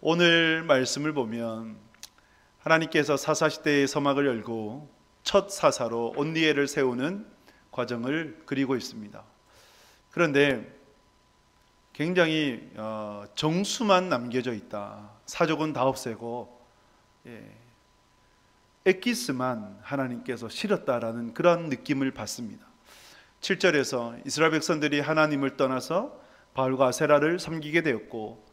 오늘 말씀을 보면 하나님께서 사사시대의 서막을 열고 첫 사사로 온니엘을 세우는 과정을 그리고 있습니다. 그런데 굉장히 정수만 남겨져 있다. 사족은 다 없애고 엑기스만 하나님께서 실었다라는 그런 느낌을 받습니다. 7절에서 이스라엘 백성들이 하나님을 떠나서 바알과 아세라를 섬기게 되었고,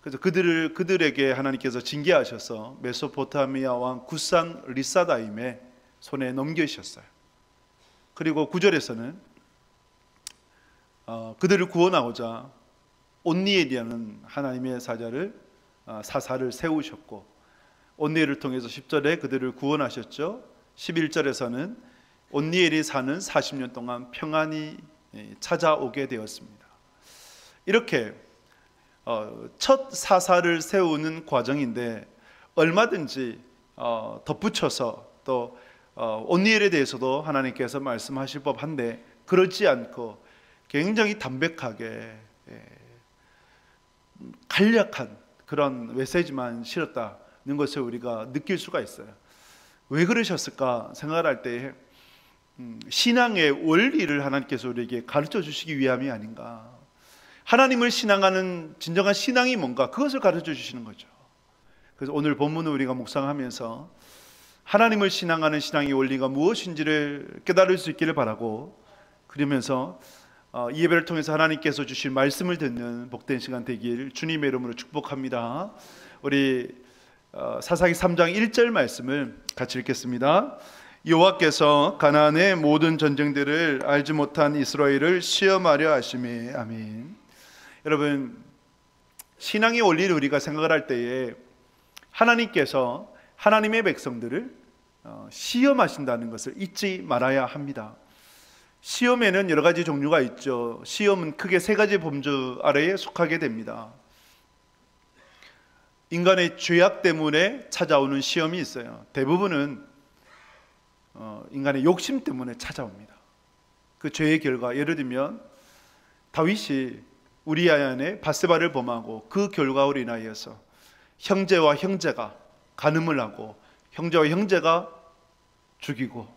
그래서 그들에게 하나님께서 징계하셔서 메소포타미아 왕 구산 리사다임의 손에 넘기셨어요. 그리고 9절에서는 그들을 구원하고자 온니엘이라는 하나님의 사사를 세우셨고, 온니엘을 통해서 10절에 그들을 구원하셨죠. 11절에서는 온니엘이 사는 40년 동안 평안이 찾아오게 되었습니다. 이렇게 첫 사사를 세우는 과정인데, 얼마든지 덧붙여서 또 온니엘에 대해서도 하나님께서 말씀하실 법한데, 그렇지 않고 굉장히 담백하게 간략한 그런 메시지만 실었다는 것을 우리가 느낄 수가 있어요. 왜 그러셨을까 생각을 할 때 신앙의 원리를 하나님께서 우리에게 가르쳐 주시기 위함이 아닌가. 하나님을 신앙하는 진정한 신앙이 뭔가, 그것을 가르쳐 주시는 거죠. 그래서 오늘 본문을 우리가 묵상하면서 하나님을 신앙하는 신앙의 원리가 무엇인지를 깨달을 수 있기를 바라고, 그러면서 이 예배를 통해서 하나님께서 주신 말씀을 듣는 복된 시간 되길 주님의 이름으로 축복합니다. 우리 사사기 3장 1절 말씀을 같이 읽겠습니다. 여호와께서 가나안의 모든 전쟁들을 알지 못한 이스라엘을 시험하려 하심에. 아멘. 여러분, 신앙의 원리를 우리가 생각을 할 때에 하나님께서 하나님의 백성들을 시험하신다는 것을 잊지 말아야 합니다. 시험에는 여러 가지 종류가 있죠. 시험은 크게 세 가지 범주 아래에 속하게 됩니다. 인간의 죄악 때문에 찾아오는 시험이 있어요. 대부분은 인간의 욕심 때문에 찾아옵니다. 그 죄의 결과, 예를 들면 다윗이 우리아 안에 밧세바를 범하고 그 결과로 인하여서 형제와 형제가 간음을 하고 형제와 형제가 죽이고,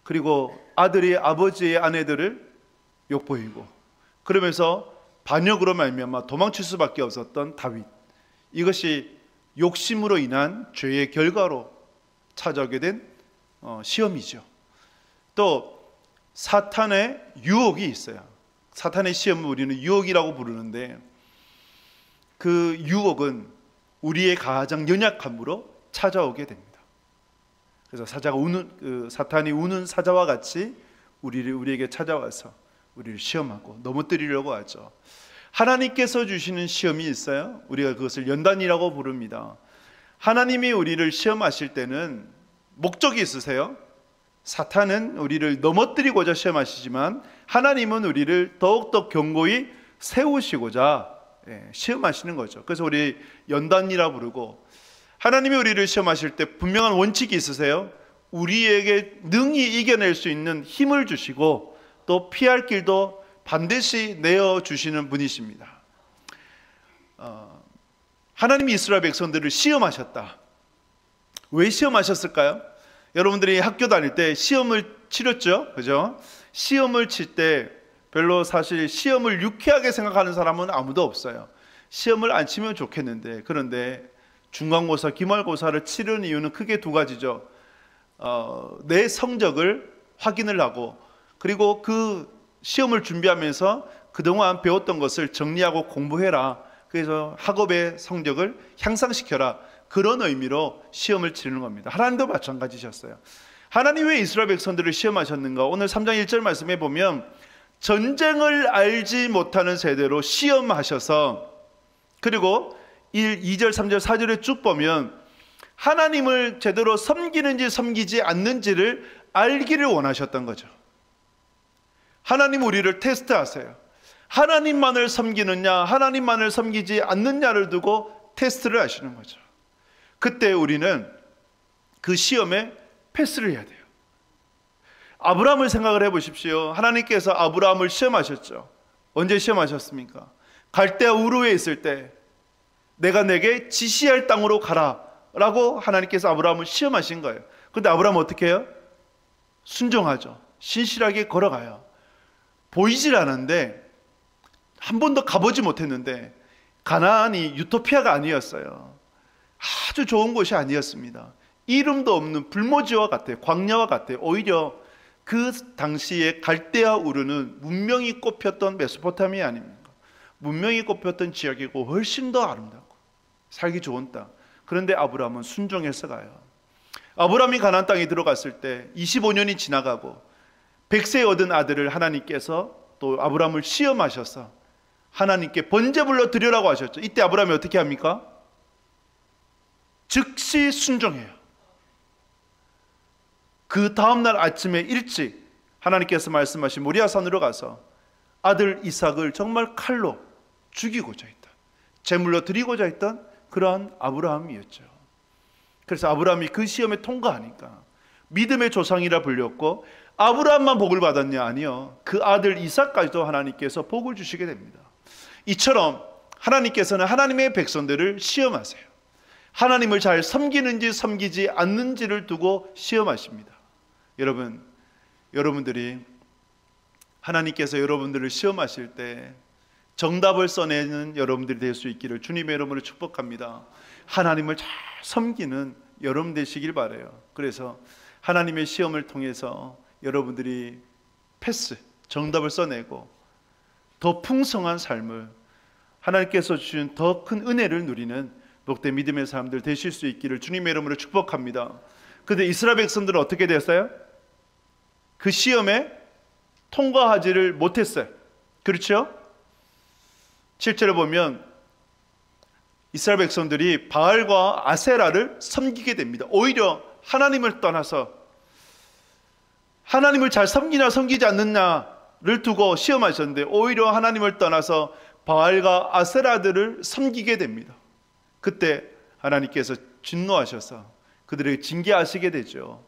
그리고 아들이 아버지의 아내들을 욕보이고, 그러면서 반역으로 말미암아 도망칠 수밖에 없었던 다윗, 이것이 욕심으로 인한 죄의 결과로 찾아오게 된 시험이죠. 또 사탄의 유혹이 있어요. 사탄의 시험을 우리는 유혹이라고 부르는데, 그 유혹은 우리의 가장 연약함으로 찾아오게 됩니다. 그래서 사탄이 우는 사자와 같이 우리에게 찾아와서 우리를 시험하고 넘어뜨리려고 하죠. 하나님께서 주시는 시험이 있어요. 우리가 그것을 연단이라고 부릅니다. 하나님이 우리를 시험하실 때는 목적이 있으세요. 사탄은 우리를 넘어뜨리고자 시험하시지만 하나님은 우리를 더욱더 견고히 세우시고자 시험하시는 거죠. 그래서 우리 연단이라 부르고, 하나님이 우리를 시험하실 때 분명한 원칙이 있으세요. 우리에게 능히 이겨낼 수 있는 힘을 주시고 또 피할 길도 반드시 내어주시는 분이십니다. 하나님이 이스라엘 백성들을 시험하셨다. 왜 시험하셨을까요? 여러분들이 학교 다닐 때 시험을 치렀죠? 그죠? 시험을 칠 때 별로 사실 시험을 유쾌하게 생각하는 사람은 아무도 없어요. 시험을 안 치면 좋겠는데, 그런데 중간고사, 기말고사를 치르는 이유는 크게 두 가지죠. 내 성적을 확인을 하고, 그리고 그 시험을 준비하면서 그동안 배웠던 것을 정리하고 공부해라. 그래서 학업의 성적을 향상시켜라. 그런 의미로 시험을 치르는 겁니다. 하나님도 마찬가지셨어요. 하나님 왜 이스라엘 백성들을 시험하셨는가? 오늘 3장 1절 말씀에 보면 전쟁을 알지 못하는 세대로 시험하셔서, 그리고 2절, 3절, 4절에 쭉 보면 하나님을 제대로 섬기는지 섬기지 않는지를 알기를 원하셨던 거죠. 하나님 우리를 테스트하세요. 하나님만을 섬기느냐, 하나님만을 섬기지 않느냐를 두고 테스트를 하시는 거죠. 그때 우리는 그 시험에 패스를 해야 돼요. 아브라함을 생각을 해보십시오. 하나님께서 아브라함을 시험하셨죠. 언제 시험하셨습니까? 갈대아 우르에 있을 때 내가 내게 지시할 땅으로 가라 라고 하나님께서 아브라함을 시험하신 거예요. 근데 아브라함은 어떻게 해요? 순종하죠. 신실하게 걸어가요. 보이질 않은데, 한 번도 가보지 못했는데, 가나안이 유토피아가 아니었어요. 아주 좋은 곳이 아니었습니다. 이름도 없는 불모지와 같아요. 광야와 같아요. 오히려 그 당시에 갈대아 우르는 문명이 꼽혔던 메소포타미아 아닙니까? 문명이 꼽혔던 지역이고 훨씬 더 아름답고 살기 좋은 땅. 그런데 아브라함은 순종해서 가요. 아브라함이 가나안 땅에 들어갔을 때 25년이 지나가고 100세에 얻은 아들을 하나님께서 또 아브라함을 시험하셔서 하나님께 번제물로 드리라고 하셨죠. 이때 아브라함이 어떻게 합니까? 즉시 순종해요. 그 다음날 아침에 일찍 하나님께서 말씀하신 모리아산으로 가서 아들 이삭을 정말 칼로 죽이고자 했던, 제물로 드리고자 했던 그러한 아브라함이었죠. 그래서 아브라함이 그 시험에 통과하니까 믿음의 조상이라 불렸고, 아브라함만 복을 받았냐? 아니요. 그 아들 이삭까지도 하나님께서 복을 주시게 됩니다. 이처럼 하나님께서는 하나님의 백성들을 시험하세요. 하나님을 잘 섬기는지 섬기지 않는지를 두고 시험하십니다. 여러분들이 하나님께서 여러분들을 시험하실 때 정답을 써내는 여러분들이 될 수 있기를 주님의 이름으로 축복합니다. 하나님을 잘 섬기는 여러분 되시길 바라요. 그래서 하나님의 시험을 통해서 여러분들이 정답을 써내고 더 풍성한 삶을, 하나님께서 주신 더 큰 은혜를 누리는 복된 믿음의 사람들 되실 수 있기를 주님의 이름으로 축복합니다. 그런데 이스라엘 백성들은 어떻게 됐어요? 그 시험에 통과하지를 못했어요. 그렇죠? 7절에 보면 이스라엘 백성들이 바알과 아세라를 섬기게 됩니다. 오히려 하나님을 떠나서 하나님을 잘 섬기나 섬기지 않느냐를 두고 시험하셨는데, 오히려 하나님을 떠나서 바알과 아세라들을 섬기게 됩니다. 그때 하나님께서 진노하셔서 그들에게 징계하시게 되죠.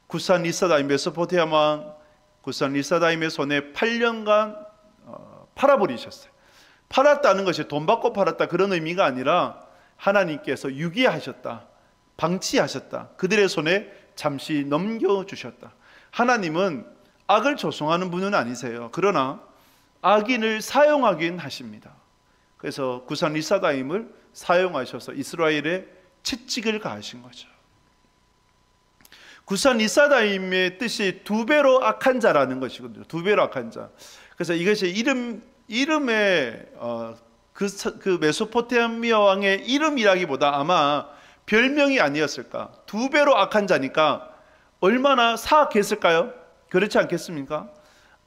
구산 리사다임, 메소포타미아 왕 구산 리사다임의 손에 8년간 팔아버리셨어요. 팔았다는 것이 돈 받고 팔았다 그런 의미가 아니라 하나님께서 유기하셨다, 방치하셨다, 그들의 손에 잠시 넘겨주셨다. 하나님은 악을 조성하는 분은 아니세요. 그러나 악인을 사용하긴 하십니다. 그래서 구산 리사다임을 사용하셔서 이스라엘에 채찍을 가하신 거죠. 구산 리사다임의 뜻이 두 배로 악한 자라는 것이거든요. 두 배로 악한 자. 그래서 이것이 이름의 그 메소포타미아 왕의 이름이라기보다 아마 별명이 아니었을까. 두 배로 악한 자니까 얼마나 사악했을까요? 그렇지 않겠습니까?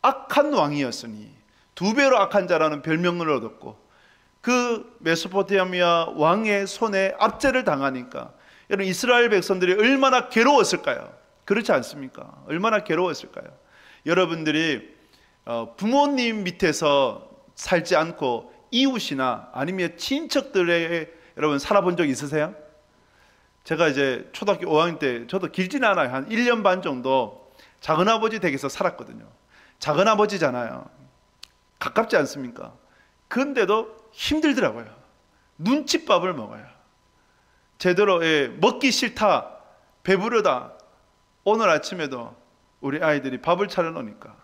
악한 왕이었으니 두 배로 악한 자라는 별명을 얻었고, 그 메소포타미아 왕의 손에 압제를 당하니까 여러분, 이스라엘 백성들이 얼마나 괴로웠을까요? 그렇지 않습니까? 얼마나 괴로웠을까요? 여러분들이 부모님 밑에서 살지 않고 이웃이나 아니면 친척들에게 여러분 살아본 적 있으세요? 제가 이제 초등학교 5학년 때, 저도 길지는 않아요. 한 1년 반 정도 작은아버지 댁에서 살았거든요. 작은아버지잖아요. 가깝지 않습니까? 그런데도 힘들더라고요. 눈칫밥을 먹어요. 제대로 먹기 싫다, 배부르다. 오늘 아침에도 우리 아이들이 밥을 차려놓으니까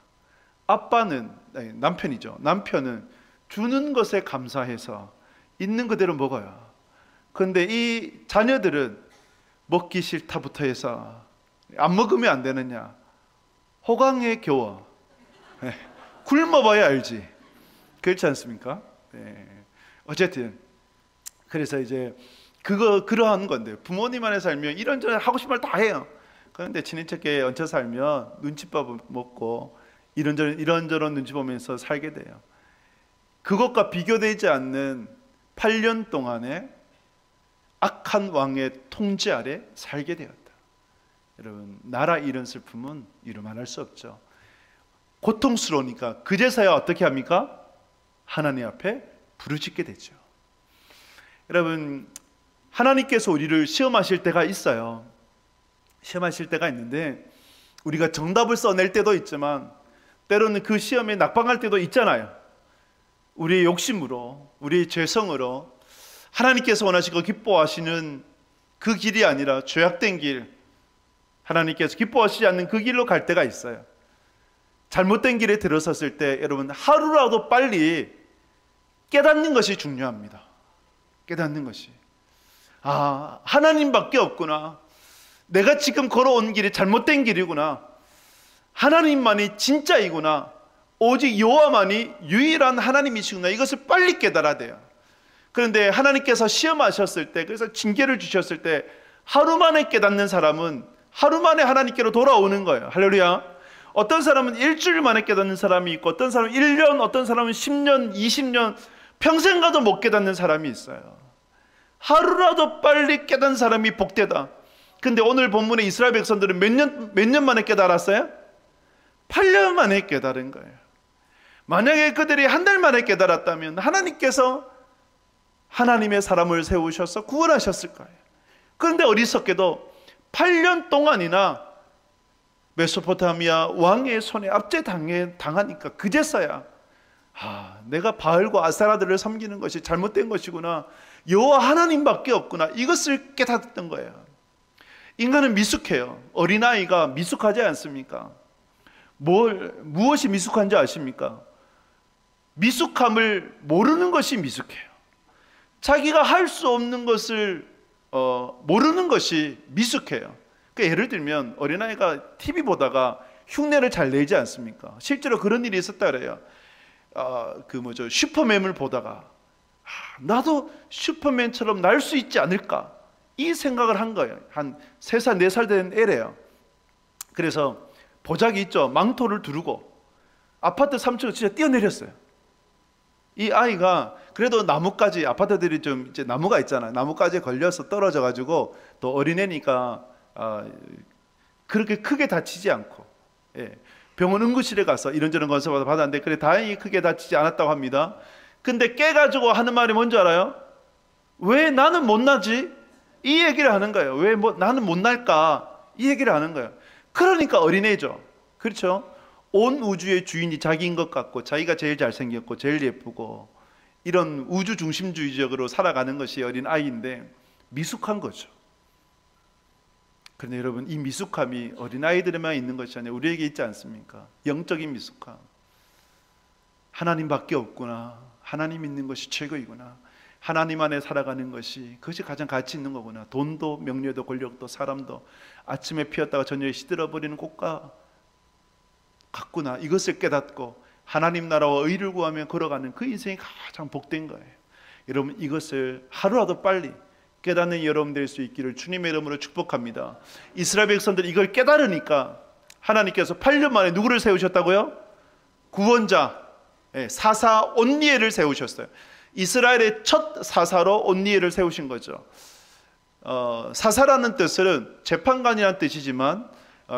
아빠는, 남편이죠. 남편은 주는 것에 감사해서 있는 그대로 먹어요. 그런데 이 자녀들은 먹기 싫다부터 해서 안 먹으면 안 되느냐, 호강에 겨워. 굶어봐야 알지. 그렇지 않습니까? 어쨌든 그래서 이제 그러한 건데, 부모님 안에 살면 이런저런 하고 싶은 말 다 해요. 그런데 친인척에 얹혀 살면 눈칫밥을 먹고 이런저런 눈치 보면서 살게 돼요. 그것과 비교되지 않는 8년 동안에 악한 왕의 통제 아래 살게 되었다. 여러분, 나라 잃은 슬픔은 이루말할 수 없죠. 고통스러우니까 그제서야 어떻게 합니까? 하나님 앞에 부르짖게 되죠. 여러분, 하나님께서 우리를 시험하실 때가 있어요. 시험하실 때가 있는데 우리가 정답을 써낼 때도 있지만 때로는 그 시험에 낙방할 때도 있잖아요. 우리의 욕심으로, 우리의 죄성으로 하나님께서 원하시고 기뻐하시는 그 길이 아니라 죄악된 길, 하나님께서 기뻐하시지 않는 그 길로 갈 때가 있어요. 잘못된 길에 들어섰을 때 여러분 하루라도 빨리 깨닫는 것이 중요합니다. 깨닫는 것이, 아, 하나님밖에 없구나. 내가 지금 걸어온 길이 잘못된 길이구나. 하나님만이 진짜이구나. 오직 여호와만이 유일한 하나님이시구나. 이것을 빨리 깨달아야 돼요. 그런데 하나님께서 시험하셨을 때, 그래서 징계를 주셨을 때 하루 만에 깨닫는 사람은 하루 만에 하나님께로 돌아오는 거예요. 할렐루야. 어떤 사람은 일주일 만에 깨닫는 사람이 있고, 어떤 사람은 1년, 어떤 사람은 10년, 20년, 평생 가도 못 깨닫는 사람이 있어요. 하루라도 빨리 깨닫는 사람이 복되다. 근데 오늘 본문의 이스라엘 백성들은 몇 년 만에 깨달았어요? 8년 만에 깨달은 거예요. 만약에 그들이 한 달 만에 깨달았다면 하나님께서 하나님의 사람을 세우셔서 구원하셨을 거예요. 그런데 어리석게도 8년 동안이나 메소포타미아 왕의 손에 압제당하니까 그제서야, 아, 내가 바알과 아세라들을 섬기는 것이 잘못된 것이구나, 여호와 하나님밖에 없구나, 이것을 깨닫던 거예요. 인간은 미숙해요. 어린아이가 미숙하지 않습니까? 무엇이 미숙한지 아십니까? 미숙함을 모르는 것이 미숙해요. 자기가 할 수 없는 것을 모르는 것이 미숙해요. 그러니까 예를 들면 어린아이가 TV 보다가 흉내를 잘 내지 않습니까? 실제로 그런 일이 있었다 그래요. 슈퍼맨을 보다가 나도 슈퍼맨처럼 날 수 있지 않을까, 이 생각을 한 거예요. 한 3살, 4살 된 애래요. 그래서 보자기 있죠. 망토를 두르고 아파트 3층을 진짜 뛰어내렸어요. 이 아이가 그래도 나뭇가지, 아파트들이 좀 이제 나무가 있잖아요. 나뭇가지에 걸려서 떨어져 가지고, 또 어린애니까 그렇게 크게 다치지 않고, 예, 병원 응급실에 가서 이런저런 검사를 받았는데 그래 다행히 크게 다치지 않았다고 합니다. 근데 깨가지고 하는 말이 뭔지 알아요? 왜 나는 못 나지? 이 얘기를 하는 거예요. 왜 나는 못 날까? 이 얘기를 하는 거예요. 그러니까 어린애죠. 그렇죠? 온 우주의 주인이 자기인 것 같고, 자기가 제일 잘생겼고 제일 예쁘고, 이런 우주 중심주의적으로 살아가는 것이 어린 아이인데 미숙한 거죠. 그런데 여러분, 이 미숙함이 어린아이들에만 있는 것이 아니라 우리에게 있지 않습니까? 영적인 미숙함. 하나님밖에 없구나, 하나님 있는 것이 최고이구나, 하나님 안에 살아가는 것이, 그것이 가장 가치 있는 거구나. 돈도 명예도 권력도 사람도 아침에 피었다가 저녁에 시들어버리는 꽃과 같구나, 이것을 깨닫고 하나님 나라와 의를 구하며 걸어가는 그 인생이 가장 복된 거예요. 여러분, 이것을 하루라도 빨리 깨닫는 여러분 될 수 있기를 주님의 이름으로 축복합니다. 이스라엘 백성들이 이걸 깨달으니까 하나님께서 8년 만에 누구를 세우셨다고요? 구원자, 사사 온니엘을 세우셨어요. 이스라엘의 첫 사사로 온니엘을 세우신 거죠. 사사라는 뜻은 재판관이라는 뜻이지만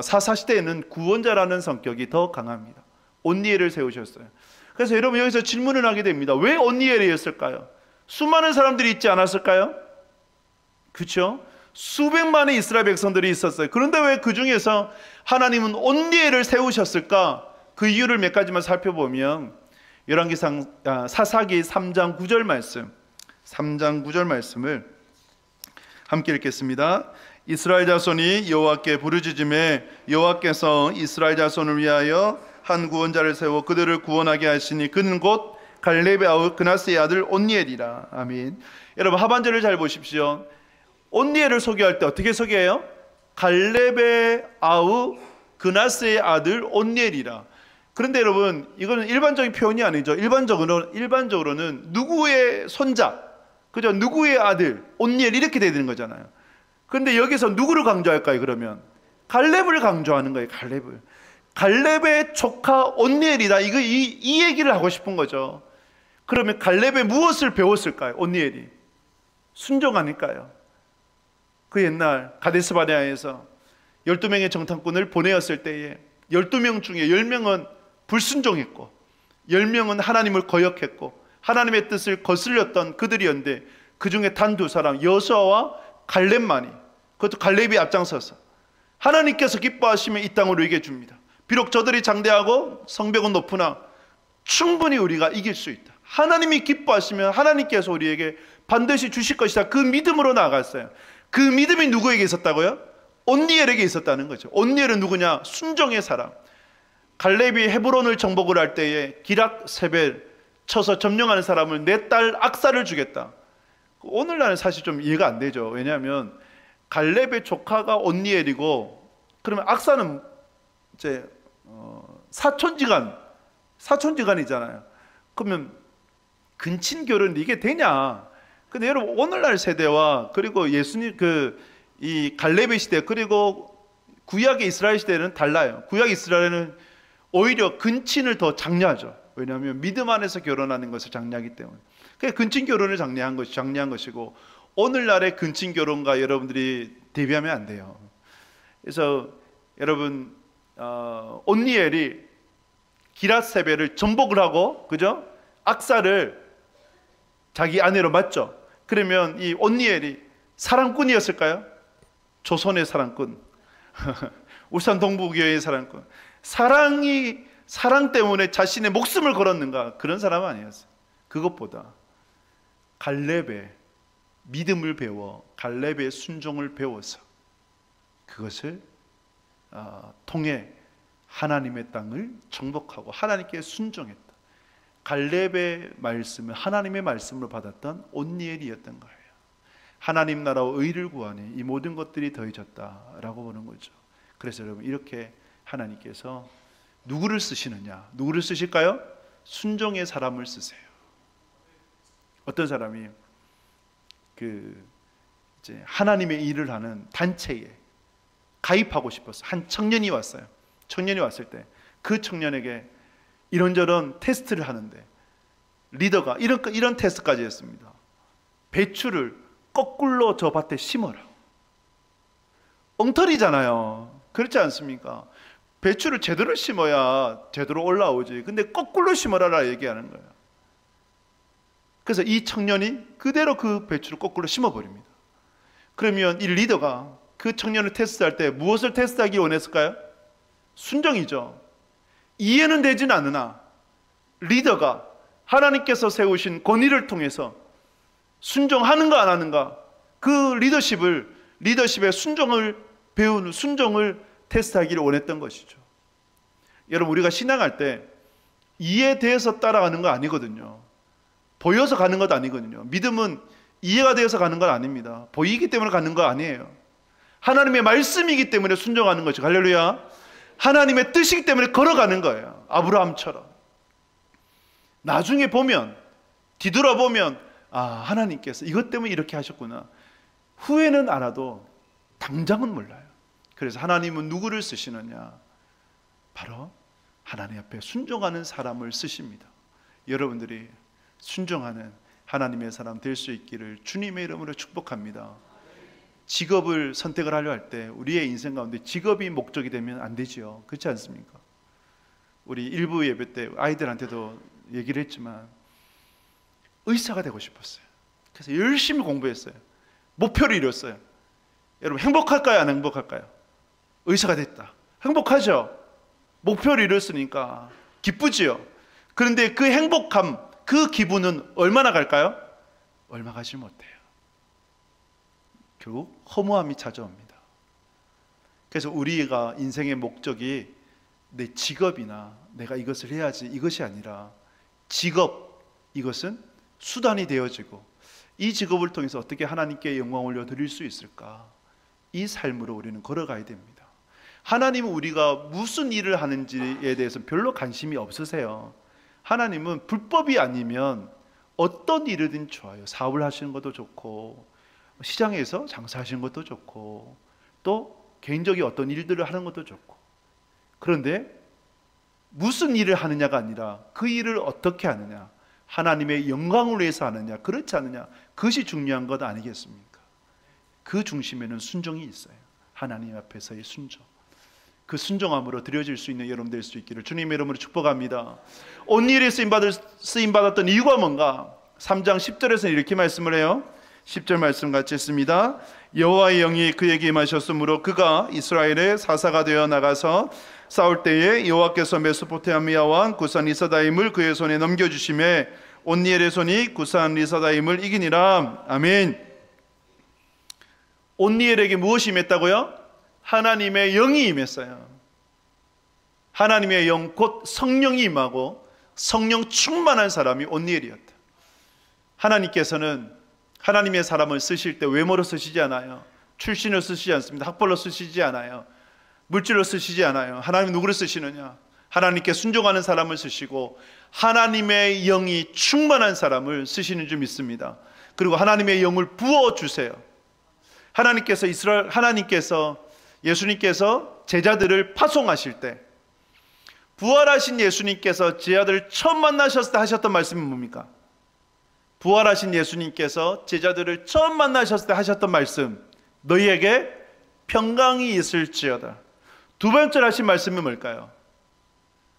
사사 시대에는 구원자라는 성격이 더 강합니다. 온니엘을 세우셨어요. 그래서 여러분, 여기서 질문을 하게 됩니다. 왜 온니엘이었을까요? 수많은 사람들이 있지 않았을까요? 그렇죠? 수백만의 이스라엘 백성들이 있었어요. 그런데 왜 그 중에서 하나님은 온니엘을 세우셨을까? 그 이유를 몇 가지만 살펴보면, 열왕기상 사사기 3장 9절 말씀, 3장 9절 말씀을 함께 읽겠습니다. 이스라엘 자손이 여호와께 부르짖음에 여호와께서 이스라엘 자손을 위하여 한 구원자를 세워 그들을 구원하게 하시니 그는 곧 갈렙의 아우 그나스의 아들 온니엘이라. 아멘. 여러분, 하반절을 잘 보십시오. 온니엘을 소개할 때 어떻게 소개해요? 갈렙의 아우 그나스의 아들 온니엘이라. 그런데 여러분, 이거는 일반적인 표현이 아니죠. 일반적으로는 누구의 손자, 그죠? 누구의 아들 온니엘, 이렇게 돼야 되는 거잖아요. 그런데 여기서 누구를 강조할까요? 그러면 갈렙을 강조하는 거예요. 갈렙의 조카 온니엘이다. 이 얘기를 하고 싶은 거죠. 그러면 갈렙의 무엇을 배웠을까요? 온니엘이 순종하니까요. 그 옛날 가데스 바네아에서 12명의 정탐꾼을 보내었을 때에 12명 중에 10명은 불순종했고 10명은 하나님을 거역했고 하나님의 뜻을 거슬렸던 그들이었는데, 그 중에 단 2사람 여호수아와 갈렙만이, 그것도 갈렙이 앞장서서 하나님께서 기뻐하시면 이 땅을 우리에게 줍니다. 비록 저들이 장대하고 성벽은 높으나 충분히 우리가 이길 수 있다. 하나님이 기뻐하시면 하나님께서 우리에게 반드시 주실 것이다. 그 믿음으로 나아갔어요. 그 믿음이 누구에게 있었다고요? 온니엘에게 있었다는 거죠. 온니엘은 누구냐? 순종의 사람. 갈렙이 헤브론을 정복을 할 때에 기락 세벨 쳐서 점령하는 사람을 내 딸 악사를 주겠다. 오늘날은 사실 좀 이해가 안 되죠. 왜냐하면 갈렙의 조카가 온니엘이고, 그러면 악사는 이제 사촌지간이잖아요. 그러면 근친 결혼 이게 되냐? 근데 여러분, 오늘날 세대와 그리고 예수님 이 갈렙의 시대 그리고 구약의 이스라엘 시대는 달라요. 구약 이스라엘은 오히려 근친을 더 장려하죠. 왜냐하면 믿음 안에서 결혼하는 것을 장려하기 때문에. 그래서 근친 결혼을 장려한 것이고, 오늘날의 근친 결혼과 여러분들이 대비하면 안 돼요. 그래서 여러분, 온니엘이 기랏세벨을 전복을 하고, 그죠? 악사를 자기 아내로 맞죠. 그러면 이 온니엘이 사랑꾼이었을까요? 조선의 사랑꾼, 울산 동부교회의 사랑꾼. 사랑 때문에 자신의 목숨을 걸었는가? 그런 사람은 아니었어요. 그것보다 갈렙의 믿음을 배워, 갈렙의 순종을 배워서 그것을 통해 하나님의 땅을 정복하고 하나님께 순종했다. 갈렙의 말씀은 하나님의 말씀으로 받았던 온니엘이었던 거예요. 하나님 나라와 의를 구하니 이 모든 것들이 더해졌다라고 보는 거죠. 그래서 여러분, 이렇게 하나님께서 누구를 쓰시느냐? 누구를 쓰실까요? 순종의 사람을 쓰세요. 어떤 사람이 이제 하나님의 일을 하는 단체에 가입하고 싶어서 한 청년이 왔어요. 청년이 왔을 때 그 청년에게 이런저런 테스트를 하는데, 리더가 이런 테스트까지 했습니다. 배추를 거꾸로 저 밭에 심어라. 엉터리잖아요. 그렇지 않습니까? 배추를 제대로 심어야 제대로 올라오지. 근데 거꾸로 심어라라 얘기하는 거예요. 그래서 이 청년이 그대로 그 배추를 거꾸로 심어버립니다. 그러면 이 리더가 그 청년을 테스트할 때 무엇을 테스트하기 원했을까요? 순종이죠. 이해는 되진 않으나 리더가 하나님께서 세우신 권위를 통해서 순종하는가 안 하는가, 그 리더십의 순종을 배우는, 순종을 테스트하기를 원했던 것이죠. 여러분, 우리가 신앙할 때 이해돼서 따라가는 거 아니거든요. 보여서 가는 것 아니거든요. 믿음은 이해가 되어서 가는 건 아닙니다. 보이기 때문에 가는 거 아니에요. 하나님의 말씀이기 때문에 순종하는 거죠. 할렐루야. 하나님의 뜻이기 때문에 걸어가는 거예요. 아브라함처럼. 나중에 보면, 뒤돌아보면, 하나님께서 이것 때문에 이렇게 하셨구나. 후회는 알아도 당장은 몰라요. 그래서 하나님은 누구를 쓰시느냐? 바로 하나님 앞에 순종하는 사람을 쓰십니다. 여러분들이 순종하는 하나님의 사람 될 수 있기를 주님의 이름으로 축복합니다. 직업을 선택을 하려 할 때 우리의 인생 가운데 직업이 목적이 되면 안 되지요. 그렇지 않습니까? 우리 일부 예배 때 아이들한테도 얘기를 했지만 의사가 되고 싶었어요. 그래서 열심히 공부했어요. 목표를 이뤘어요. 여러분, 행복할까요? 안 행복할까요? 의사가 됐다. 행복하죠? 목표를 이뤘으니까 기쁘지요? 그런데 그 행복감, 그 기분은 얼마나 갈까요? 얼마 가지 못해요. 결국 허무함이 찾아옵니다. 그래서 우리가 인생의 목적이 내 직업이나 내가 이것을 해야지 이것이 아니라, 직업, 이것은 수단이 되어지고 이 직업을 통해서 어떻게 하나님께 영광 올려드릴 수 있을까? 이 삶으로 우리는 걸어가야 됩니다. 하나님은 우리가 무슨 일을 하는지에 대해서 별로 관심이 없으세요. 하나님은 불법이 아니면 어떤 일이든 좋아요. 사업을 하시는 것도 좋고, 시장에서 장사하시는 것도 좋고, 또 개인적인 어떤 일들을 하는 것도 좋고. 그런데 무슨 일을 하느냐가 아니라 그 일을 어떻게 하느냐, 하나님의 영광을 위해서 하느냐, 그렇지 않느냐, 그것이 중요한 것 아니겠습니까? 그 중심에는 순종이 있어요. 하나님 앞에서의 순종. 그 순종함으로 드려질 수 있는 여러분 될 수 있기를 주님의 이름으로 축복합니다. 온니엘이 쓰임받았던 이유가 뭔가? 3장 10절에서 이렇게 말씀을 해요. 10절 말씀 같이 했습니다. 여호와의 영이 그에게 임하셨으므로 그가 이스라엘의 사사가 되어 나가서 싸울 때에 여호와께서 메소포타미아 왕 구산 이스다임을 그의 손에 넘겨주심에 온니엘의 손이 구사한 리사다임을 이기니라. 아멘. 온니엘에게 무엇이 임했다고요? 하나님의 영이 임했어요. 하나님의 영, 곧 성령이 임하고 성령 충만한 사람이 온니엘이었다. 하나님께서는 하나님의 사람을 쓰실 때 외모로 쓰시지 않아요. 출신을 쓰시지 않습니다. 학벌로 쓰시지 않아요. 물질로 쓰시지 않아요. 하나님 누구를 쓰시느냐? 하나님께 순종하는 사람을 쓰시고 하나님의 영이 충만한 사람을 쓰시는 줄 믿습니다. 그리고 하나님의 영을 부어주세요. 하나님께서 예수님께서 제자들을 파송하실 때, 부활하신 예수님께서 제자들을 처음 만나셨을 때 하셨던 말씀이 뭡니까? 부활하신 예수님께서 제자들을 처음 만나셨을 때 하셨던 말씀, 너희에게 평강이 있을지어다. 두 번째로 하신 말씀이 뭘까요?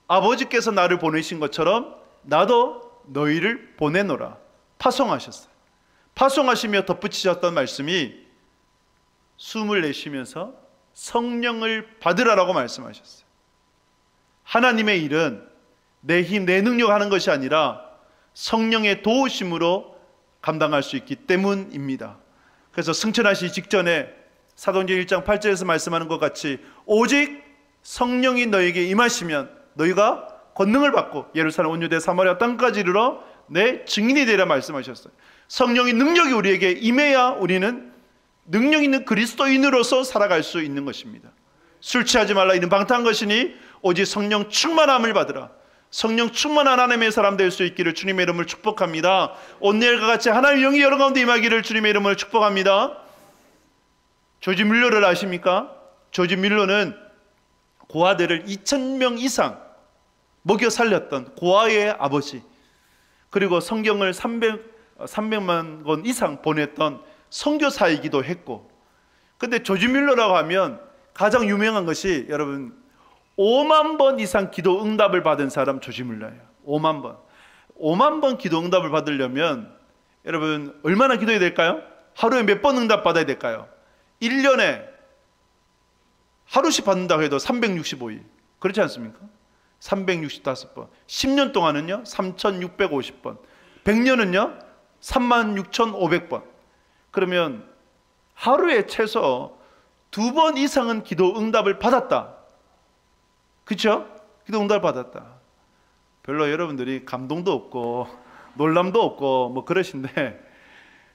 아버지께서 나를 보내신 것처럼 나도 너희를 보내노라. 파송하셨어요. 파송하시며 덧붙이셨던 말씀이 숨을 내쉬면서 성령을 받으라라고 말씀하셨어요. 하나님의 일은 내 힘, 내 능력 하는 것이 아니라 성령의 도우심으로 감당할 수 있기 때문입니다. 그래서 승천하시기 직전에 사도행전 1장 8절에서 말씀하는 것 같이 오직 성령이 너에게 임하시면 너희가 권능을 받고 예루살렘 온 유대 사마리아 땅까지 이르러 내 증인이 되리라 말씀하셨어요. 성령의 능력이 우리에게 임해야 우리는 능력 있는 그리스도인으로서 살아갈 수 있는 것입니다. 술 취하지 말라 이는 방탕한 것이니 오직 성령 충만함을 받으라. 성령 충만한 하나님의 사람 될 수 있기를 주님의 이름을 축복합니다. 온니엘과 같이 하나님의 영이 여러 가운데 임하기를 주님의 이름을 축복합니다. 조지 뮬러를 아십니까? 조지 뮬러는 고아들을 2,000명 이상 먹여 살렸던 고아의 아버지, 그리고 성경을 300만 권 이상 보냈던 선교사이기도 했고, 근데 조지 뮬러라고 하면 가장 유명한 것이 여러분 5만 번 이상 기도 응답을 받은 사람 조지 뮬러예요. 5만 번 기도 응답을 받으려면 여러분 얼마나 기도해야 될까요? 하루에 몇 번 응답 받아야 될까요? 1년에 하루씩 받는다고 해도 365일, 그렇지 않습니까? 365번. 10년 동안은요 3,650번, 100년은요 36,500번. 그러면 하루에 최소 2번 이상은 기도 응답을 받았다. 그렇죠? 기도 응답을 받았다. 별로 여러분들이 감동도 없고 놀람도 없고 뭐 그러신데,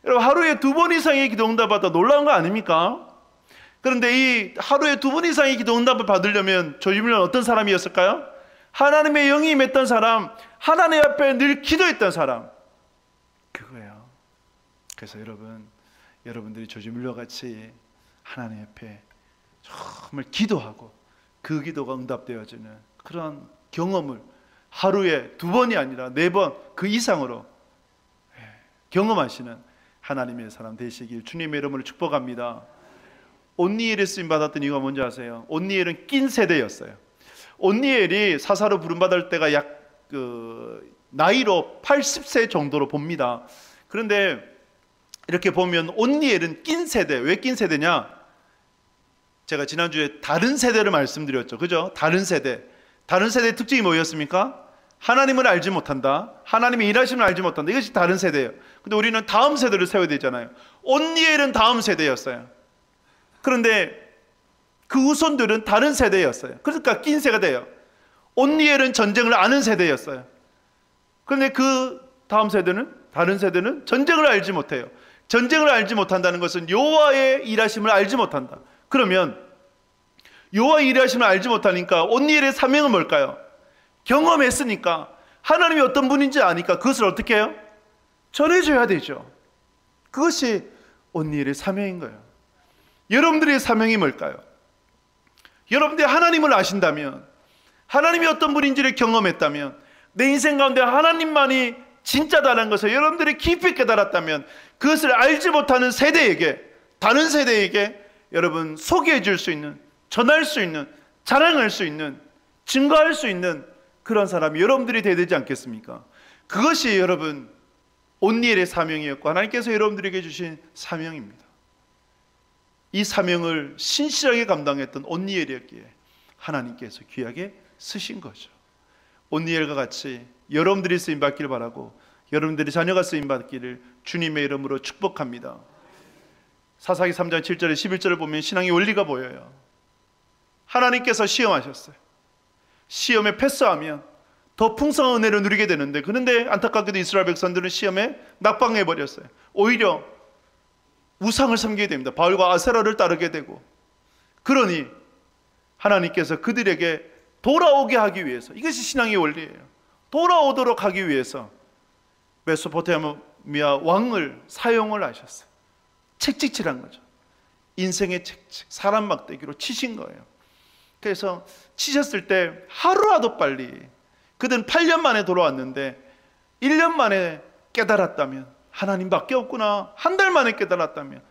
여러분 하루에 2번 이상의 기도 응답을 받아 놀라운 거 아닙니까? 그런데 이 하루에 2번 이상의 기도 응답을 받으려면 조지 뮬러는 어떤 사람이었을까요? 하나님의 영이 임했던 사람, 하나님 앞에 늘 기도했던 사람, 그거예요. 그래서 여러분들이 조지 뮬러 같이 하나님 앞에 정말 기도하고 그 기도가 응답되어지는 그런 경험을 하루에 2번이 아니라 4번 그 이상으로 경험하시는 하나님의 사람 되시길 주님의 이름으로 축복합니다. 온니엘이 쓰임 받았던 이유가 뭔지 아세요? 온니엘은 낀 세대였어요. 온니엘이 사사로 부름받을 때가 나이로 80세 정도로 봅니다. 그런데 이렇게 보면 온니엘은 낀 세대. 왜 낀 세대냐? 제가 지난주에 다른 세대를 말씀드렸죠. 그죠? 다른 세대. 다른 세대의 특징이 뭐였습니까? 하나님을 알지 못한다. 하나님의 일하심을 알지 못한다. 이것이 다른 세대예요. 근데 우리는 다음 세대를 세워야 되잖아요. 온니엘은 다음 세대였어요. 그런데 그 후손들은 다른 세대였어요. 그러니까 낀 세대예요. 온니엘은 전쟁을 아는 세대였어요. 그런데 그 다음 세대는, 다른 세대는 전쟁을 알지 못해요. 전쟁을 알지 못한다는 것은 여호와의 일하심을 알지 못한다. 그러면 여호와의 일하심을 알지 못하니까 온니엘의 사명은 뭘까요? 경험했으니까, 하나님이 어떤 분인지 아니까 그것을 어떻게 해요? 전해줘야 되죠. 그것이 온니엘의 사명인 거예요. 여러분들의 사명이 뭘까요? 여러분들이 하나님을 아신다면, 하나님이 어떤 분인지를 경험했다면, 내 인생 가운데 하나님만이 진짜다는 것을 여러분들이 깊이 깨달았다면, 그것을 알지 못하는 세대에게, 다른 세대에게 여러분 소개해 줄 수 있는, 전할 수 있는, 자랑할 수 있는, 증거할 수 있는 그런 사람이 여러분들이 되어야 되지 않겠습니까? 그것이 여러분 온니엘의 사명이었고 하나님께서 여러분들에게 주신 사명입니다. 이 사명을 신실하게 감당했던 온니엘이었기에 하나님께서 귀하게 쓰신 거죠. 온니엘과 같이 여러분들이 쓰임받기를 바라고 여러분들이 자녀가 쓰임받기를 주님의 이름으로 축복합니다. 사사기 3장 7절에 11절을 보면 신앙의 원리가 보여요. 하나님께서 시험하셨어요. 시험에 패스하면 더 풍성한 은혜를 누리게 되는데, 그런데 안타깝게도 이스라엘 백성들은 시험에 낙방해 버렸어요. 오히려 우상을 섬기게 됩니다. 바알과 아세라를 따르게 되고, 그러니 하나님께서 그들에게 돌아오게 하기 위해서, 이것이 신앙의 원리예요. 돌아오도록 하기 위해서 메소포타미아 왕을 사용을 하셨어요. 책찍질한 거죠. 인생의 책찍, 사람 막대기로 치신 거예요. 그래서 치셨을 때 하루라도 빨리, 그들은 8년 만에 돌아왔는데 1년 만에 깨달았다면 하나님밖에 없구나, 한 달 만에 깨달았다면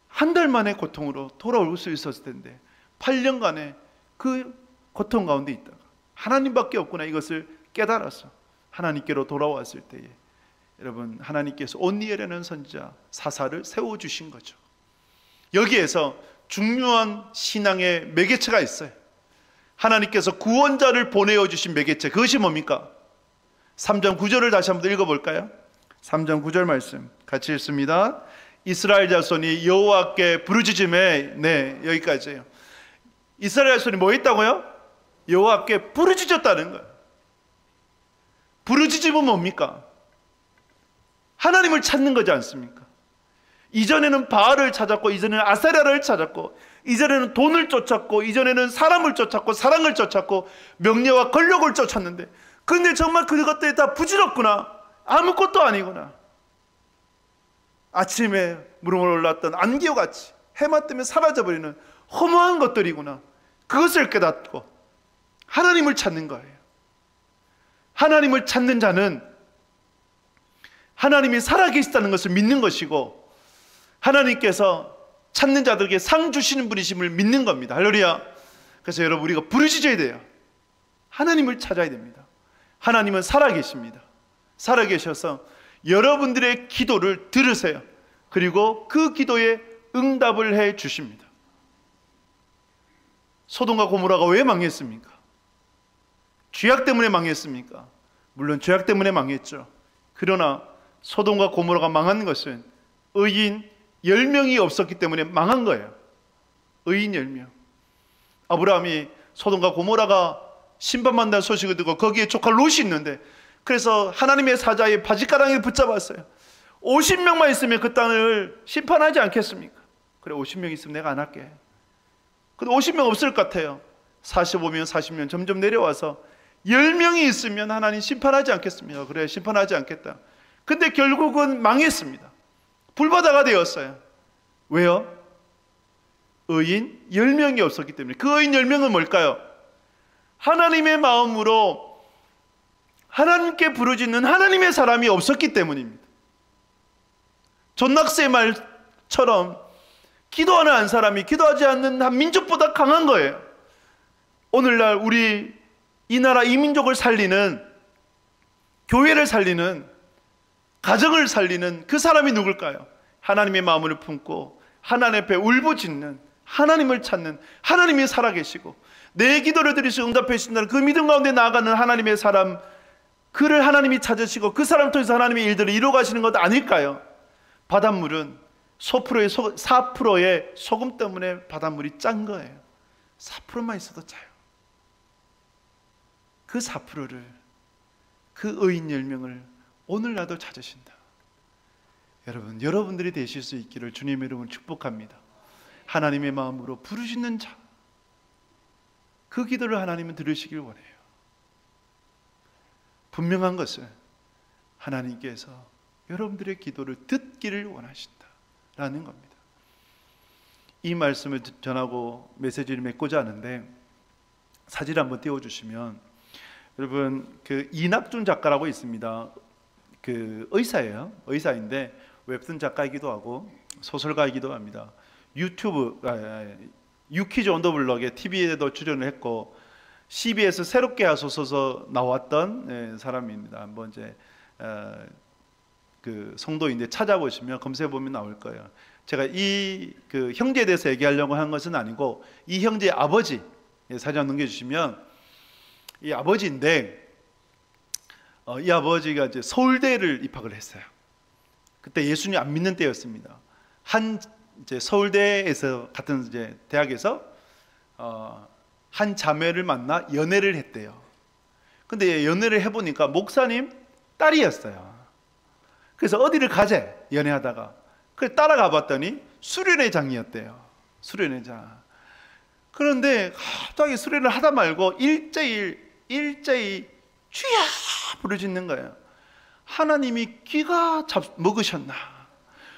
한 달 만에 고통으로 돌아올 수 있었을 텐데 8년간의 그 고통 가운데 있다가 하나님밖에 없구나, 이것을 깨달아서 하나님께로 돌아왔을 때에 여러분, 하나님께서 온니엘이라는 선지자 사사를 세워주신 거죠. 여기에서 중요한 신앙의 매개체가 있어요. 하나님께서 구원자를 보내어 주신 매개체, 그것이 뭡니까? 3장 9절을 다시 한번 읽어볼까요? 3장 9절 말씀 같이 읽습니다. 이스라엘 자손이 여호와께 부르짖음에, 네, 여기까지예요. 이스라엘 자손이 뭐 했다고요? 여호와께 부르짖었다는 거예요. 부르짖음은 뭡니까? 하나님을 찾는 거지 않습니까? 이전에는 바알을 찾았고, 이전에는 아세라를 찾았고, 이전에는 돈을 쫓았고, 이전에는 사람을 쫓았고, 사랑을 쫓았고, 명예와 권력을 쫓았는데, 근데 정말 그것들이 다 부질없구나, 아무것도 아니구나. 아침에 무릎을 올랐던 안개와 같이 해마 때문에 사라져버리는 허무한 것들이구나, 그것을 깨닫고 하나님을 찾는 거예요. 하나님을 찾는 자는 하나님이 살아계시다는 것을 믿는 것이고, 하나님께서 찾는 자들에게 상 주시는 분이심을 믿는 겁니다. 할렐루야. 그래서 여러분, 우리가 부르짖어야 돼요. 하나님을 찾아야 됩니다. 하나님은 살아계십니다. 살아계셔서 여러분들의 기도를 들으세요. 그리고 그 기도에 응답을 해 주십니다. 소돔과 고모라가 왜 망했습니까? 죄악 때문에 망했습니까? 물론 죄악 때문에 망했죠. 그러나 소돔과 고모라가 망한 것은 의인 10명이 없었기 때문에 망한 거예요. 의인 10명. 아브라함이 소돔과 고모라가 심판받는다는 소식을 듣고 거기에 조카 롯이 있는데, 그래서 하나님의 사자의 바짓가랑이를 붙잡았어요. 50명만 있으면 그 땅을 심판하지 않겠습니까? 그래, 50명 있으면 내가 안 할게. 근데 50명 없을 것 같아요. 45명, 40명 점점 내려와서 10명이 있으면 하나님 심판하지 않겠습니까? 그래, 심판하지 않겠다. 근데 결국은 망했습니다. 불바다가 되었어요. 왜요? 의인 10명이 없었기 때문에. 그 의인 10명은 뭘까요? 하나님의 마음으로 하나님께 부르짖는 하나님의 사람이 없었기 때문입니다. 존낙스의 말처럼 기도하는 한 사람이 기도하지 않는 한 민족보다 강한 거예요. 오늘날 우리 이 나라 이 민족을 살리는, 교회를 살리는, 가정을 살리는 그 사람이 누굴까요? 하나님의 마음을 품고 하나님 앞에 울부짖는, 하나님을 찾는, 하나님이 살아계시고 내 기도를 들으시고 응답해 주신다는 그 믿음 가운데 나아가는 하나님의 사람, 그를 하나님이 찾으시고 그 사람 통해서 하나님의 일들을 이루어 가시는 것 아닐까요? 바닷물은 4%의 소금 때문에 바닷물이 짠 거예요. 4%만 있어도 짜요. 그 4%를, 그 의인 10명을 오늘 나도 찾으신다. 여러분, 여러분들이 되실 수 있기를 주님의 이름으로 축복합니다. 하나님의 마음으로 부르짖는 자, 그 기도를 하나님은 들으시길 원해요. 분명한 것은 하나님께서 여러분들의 기도를 듣기를 원하신다라는 겁니다. 이 말씀을 전하고 메시지를 맺고자 하는데, 사진 한번 띄워주시면, 여러분, 그 이낙준 작가라고 있습니다. 그 의사예요. 의사인데 웹툰 작가이기도 하고 소설가이기도 합니다. 유튜브 유키즈 온 더 블럭에 TV에도 출연을 했고 CBS 새롭게 하소서 나왔던 사람입니다. 한번 이제 그 성도인데 찾아보시면 검색해 보면 나올 거예요. 제가 이 그 형제에 대해서 얘기하려고 한 것은 아니고, 이 형제의 아버지 사진 넘겨주시면, 이 아버지인데 이 아버지가 이제 서울대를 입학을 했어요. 그때 예수님 안 믿는 때였습니다. 한 이제 서울대에서 같은 이제 대학에서 한 자매를 만나 연애를 했대요. 근데 연애를 해보니까 목사님 딸이었어요. 그래서 어디를 가재 연애하다가 그래서 따라가 봤더니 수련회장이었대요. 수련회장. 그런데 갑자기 수련을 하다 말고 일제히 주야 부르짖는 거예요. 하나님이 귀가 먹으셨나?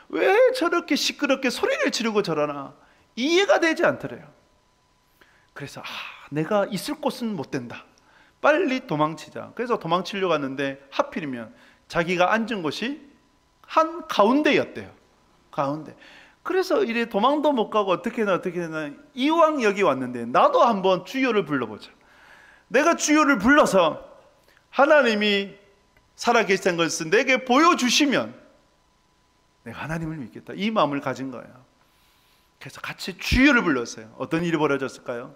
왜 저렇게 시끄럽게 소리를 지르고 저러나? 이해가 되지 않더래요. 그래서 내가 있을 곳은 못 된다. 빨리 도망치자. 그래서 도망치려고 하는데 하필이면 자기가 앉은 곳이 한 가운데였대요. 가운데. 그래서 이래 도망도 못 가고 어떻게 되나 이왕 여기 왔는데 나도 한번 주여를 불러보자. 내가 주여를 불러서 하나님이 살아계신 것을 내게 보여주시면 내가 하나님을 믿겠다. 이 마음을 가진 거예요. 그래서 같이 주여를 불렀어요. 어떤 일이 벌어졌을까요?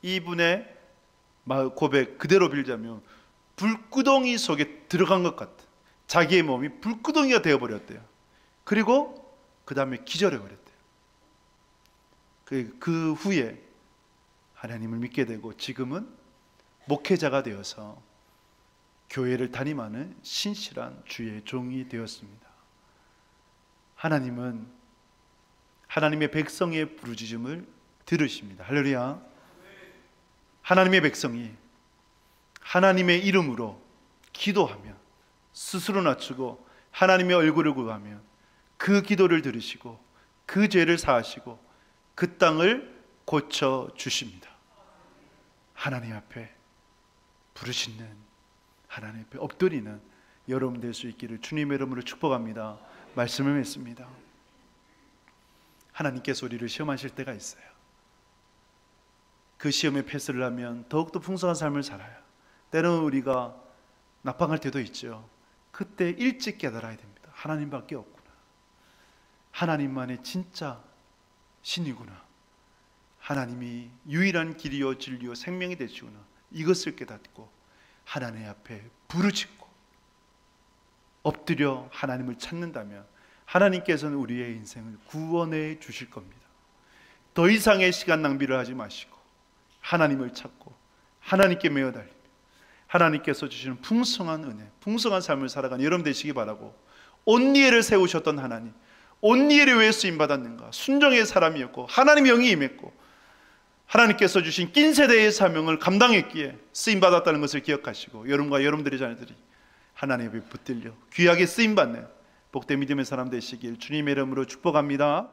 이분의 고백 그대로 빌자면 불구덩이 속에 들어간 것 같아. 자기의 몸이 불구덩이가 되어버렸대요. 그리고 그 다음에 기절해버렸대요. 그 후에 하나님을 믿게 되고 지금은 목회자가 되어서 교회를 담임하는 신실한 주의 종이 되었습니다. 하나님은 하나님의 백성의 부르짖음을 들으십니다. 할렐루야. 하나님의 백성이 하나님의 이름으로 기도하며 스스로 낮추고 하나님의 얼굴을 구하면 그 기도를 들으시고 그 죄를 사하시고 그 땅을 고쳐 주십니다. 하나님 앞에 부르짖는, 하나님 앞에 엎드리는 여러분 될 수 있기를 주님의 이름으로 축복합니다. 말씀을 맺습니다. 하나님께서 우리를 시험하실 때가 있어요. 그 시험에 패스를 하면 더욱더 풍성한 삶을 살아요. 때로는 우리가 나빵할 때도 있죠. 그때 일찍 깨달아야 됩니다. 하나님밖에 없구나. 하나님만의 진짜 신이구나. 하나님이 유일한 길이요 진리요 생명이 되시구나. 이것을 깨닫고 하나님 앞에 부르짖고 엎드려 하나님을 찾는다면 하나님께서는 우리의 인생을 구원해 주실 겁니다. 더 이상의 시간 낭비를 하지 마시고 하나님을 찾고 하나님께 매어 달리며 하나님께서 주시는 풍성한 은혜, 풍성한 삶을 살아가는 여러분 되시기 바라고, 온니엘을 세우셨던 하나님, 온니엘이 왜 쓰임받았는가? 순종의 사람이었고 하나님의 영이 임했고 하나님께서 주신 낀 세대의 사명을 감당했기에 쓰임받았다는 것을 기억하시고 여러분과 여러분들의 자녀들이 하나님의 앞에 붙들려 귀하게 쓰임받는 복된 믿음의 사람 되시길 주님의 이름으로 축복합니다.